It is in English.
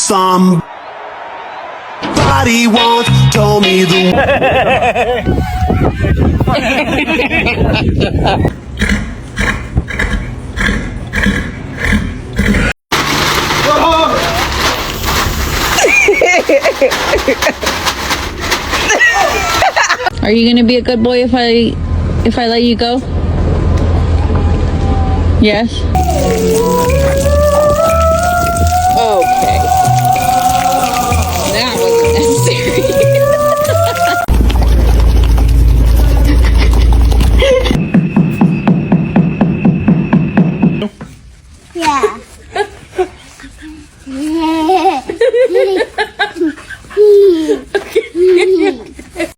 Somebody once told me the Are you gonna be a good boy if I let you go? Yes? Okay. That wasn't necessary.